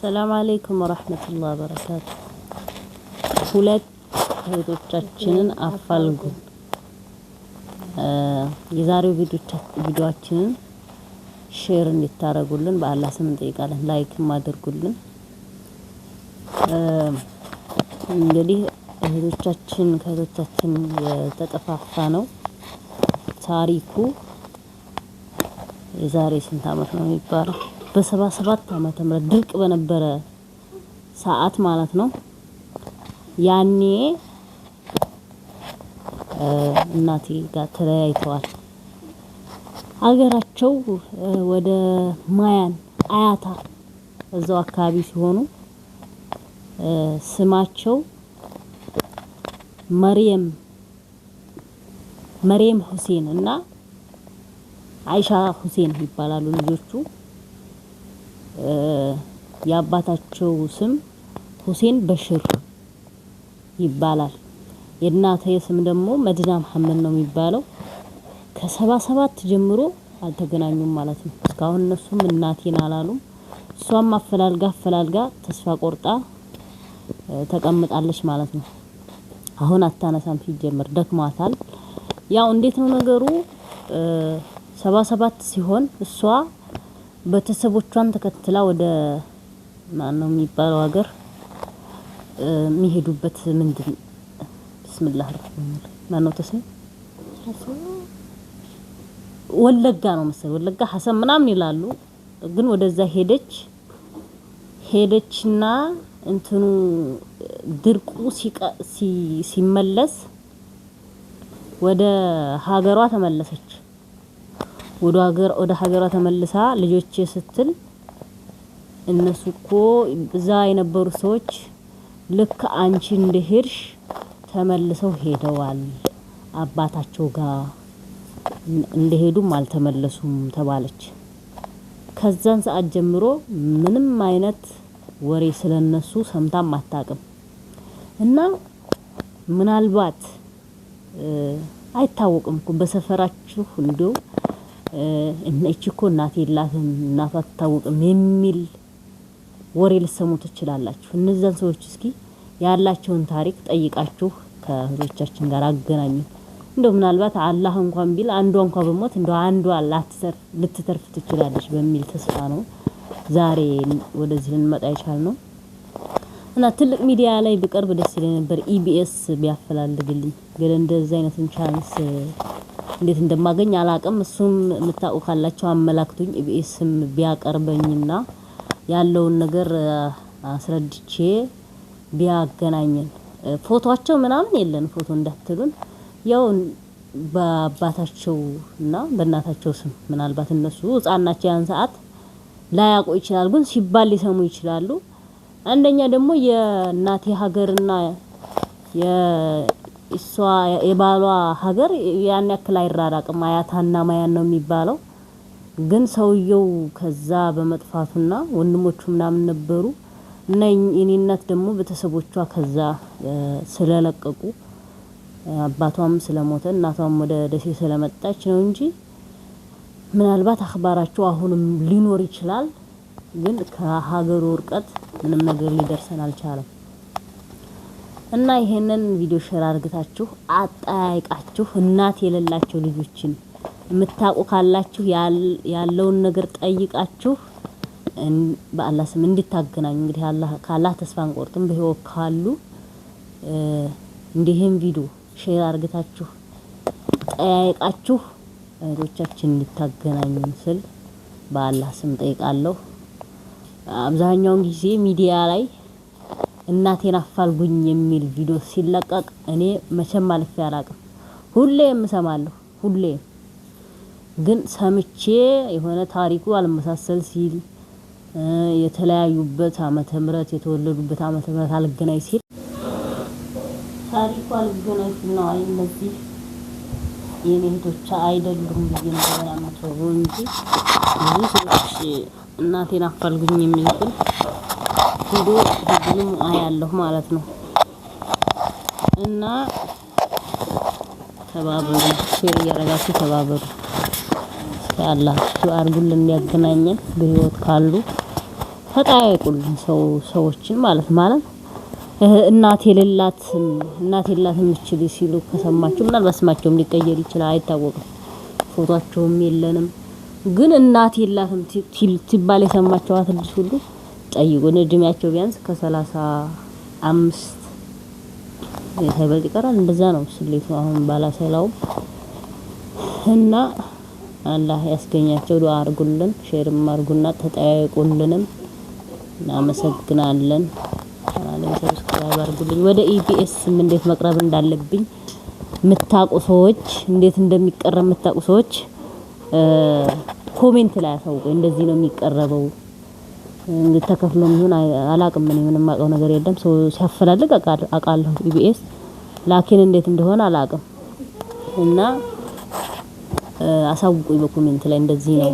ሰላም አለይኩም ወራህመቱላሂ ወበረካቱ። ሁለት እህቶቻችንን አፋልጉን። የዛሬው ቪዲዮአችንን ሼር እንድታረጉልን በአላህ ስም እንጠይቃለን። ላይክም አድርጉልን። እንግዲህ ከእህቶቻችን የተጠፋፋ ነው ታሪኩ። የዛሬ ስንት አመት ነው የሚባለው? በ77 ዓመተ ምህረት ድርቅ በነበረ ሰዓት ማለት ነው። ያኔ እናቴ ጋር ተለያይተዋል። ሀገራቸው ወደ ማያን አያታ እዛው አካባቢ ሲሆኑ ስማቸው መርየም ሁሴን እና አይሻ ሁሴን ይባላሉ ልጆቹ። የአባታቸው ስም ሁሴን በሽር ይባላል። የእናቴ ስም ደግሞ መዲና መሐመድ ነው የሚባለው። ከ77 ጀምሮ አልተገናኙም ማለት ነው። እስካሁን እነሱም እናቴን አላሉም። እሷም አፈላልጋ ተስፋ ቆርጣ ተቀምጣለች ማለት ነው። አሁን አታነሳም ሲጀምር ደክሟታል። ያው እንዴት ነው ነገሩ? 77 ሲሆን እሷ ቤተሰቦቿን ተከትላ ወደ ማነው የሚባለው ሀገር የሚሄዱበት ምንድን ቢስሚላህ ማነው ተሰኝ ወለጋ ነው መሰለኝ። ወለጋ ሐሰን ምናምን ይላሉ። ግን ወደዛ ሄደችና እንትኑ ድርቁ ሲመለስ ወደ ሀገሯ ተመለሰች። ወደ ሀገሯ ተመልሳ ልጆቼ ስትል እነሱ እኮ እዛ የነበሩ ሰዎች ልክ አንቺ እንደሄድሽ ተመልሰው ሄደዋል፣ አባታቸው ጋር እንደሄዱም አልተመለሱም ተባለች። ከዛን ሰዓት ጀምሮ ምንም አይነት ወሬ ስለነሱ ሰምታም አታውቅም። እና ምናልባት አይታወቅም እኮ በሰፈራችሁ እንደው እቺ እኮ እናት የላትም እናቷ አትታወቅም የሚል ወሬ ልትሰሙ ትችላላችሁ። እነዛን ሰዎች እስኪ ያላቸውን ታሪክ ጠይቃችሁ ከእህቶቻችን ጋር አገናኙ። እንደው ምናልባት አላህ እንኳን ቢል አንዷ እንኳን በሞት እንደው አንዷ ልትተርፍ ትችላለች በሚል ተስፋ ነው ዛሬ ወደዚህ ልንመጣ የቻልነው። እና ትልቅ ሚዲያ ላይ ብቀርብ ደስ ይለኝ ነበር፣ ኢቢኤስ ቢያፈላልግልኝ። ግን እንደዚህ አይነቱን ቻንስ እንዴት እንደማገኝ አላቅም። እሱም የምታውቁ ካላችሁ አመላክቱኝ። ኢቢኤስም ቢያቀርበኝና ያለውን ነገር አስረድቼ ቢያገናኘን። ፎቶአቸው ምናምን የለን ፎቶ እንዳትሉን፣ ያው በአባታቸው እና በእናታቸው ስም ምናልባት እነሱ ህፃን ናቸው ያን ሰዓት ላያውቁ ይችላል፣ ግን ሲባል ሊሰሙ ይችላሉ። አንደኛ ደግሞ የእናቴ ሀገርና የእሷ የባሏ ሀገር ያን ያክል አይራራቅም። አያታና ማያን ነው የሚባለው። ግን ሰውየው ከዛ በመጥፋቱና ወንድሞቹ ምናምን ነበሩ እና የኔ እናት ደግሞ ቤተሰቦቿ ከዛ ስለለቀቁ አባቷም ስለሞተ እናቷም ወደ ደሴ ስለመጣች ነው እንጂ ምናልባት አخبارቸው አሁንም ሊኖር ይችላል። ግን ከሀገሩ ርቀት ምንም ነገር ሊደርሰን አልቻለም። እና ይሄንን ቪዲዮ ሼር አድርጋችሁ አጣያይቃችሁ እናት የሌላቸው ልጆችን የምታውቁ ካላችሁ ያለውን ነገር ጠይቃችሁ በአላህ ስም እንድታገናኙ። እንግዲህ ካላህ ተስፋ አንቆርጥም። በህይወት ካሉ እንዲህም ቪዲዮ ሼር አድርጋችሁ ጠያይቃችሁ እህቶቻችን እንድታገናኙን ስል በአላህ ስም ጠይቃለሁ። አብዛኛውን ጊዜ ሚዲያ ላይ እናቴን አፋልጉኝ የሚል ቪዲዮ ሲለቀቅ እኔ መቼም አልፌ አላቅም። ሁሌ የምሰማለሁ ሁሌ። ግን ሰምቼ የሆነ ታሪኩ አልመሳሰል ሲል የተለያዩበት ዓመተ ምህረት የተወለዱበት ዓመተ ምህረት አልገናኝ ሲል ታሪኩ አልገናኝ ሲል ነው እንደዚህ የኔ እህቶች አይደሉም ብዬ ነው ያመጣው እንጂ ብዙ ሰዎች እናቴን አፋልጉኝ የሚሉትን ቪዲዮ ሁሉም አያለሁ ማለት ነው። እና ተባበሩ፣ ሼር እያደረጋችሁ ተባበሩ። ያላህ አርጉልን እንዲያገናኘን በህይወት ካሉ ተጠያየቁልን ሰዎችን ማለት እናት የሌላትም እችል ሲሉ ከሰማችሁ ምናልባት ስማቸውም ሊቀየር ይችላል አይታወቅም። ፎቶአቸውም የለንም ግን እናት የላትም ሲባል የሰማችኋት ልጅ ሁሉ ጠይቁን። እድሜያቸው ቢያንስ ከ35 ሳይበልጥ ይቀራል። እንደዛ ነው ስሌቱ አሁን ባላሰላው እና አላህ ያስገኛቸው። ዱአ አርጉልን፣ ሼርም አርጉና ተጠያየቁልንም። እናመሰግናለን። ቻናሌን ሰብስክራይብ አርጉልኝ። ወደ ኢቢኤስም እንዴት መቅረብ እንዳለብኝ የምታውቁ ሰዎች፣ እንዴት እንደሚቀረብ የምታውቁ ሰዎች ኮሜንት ላይ አሳውቁኝ። እንደዚህ ነው የሚቀረበው ተከፍሎም ይሁን አላቅም። ምንም አውቀው ነገር የለም። ሰው ሲያፈላልግ አውቃለሁ ኢቢኤስ ላኪን እንዴት እንደሆነ አላቅም። እና አሳውቁኝ በኮሜንት ላይ እንደዚህ ነው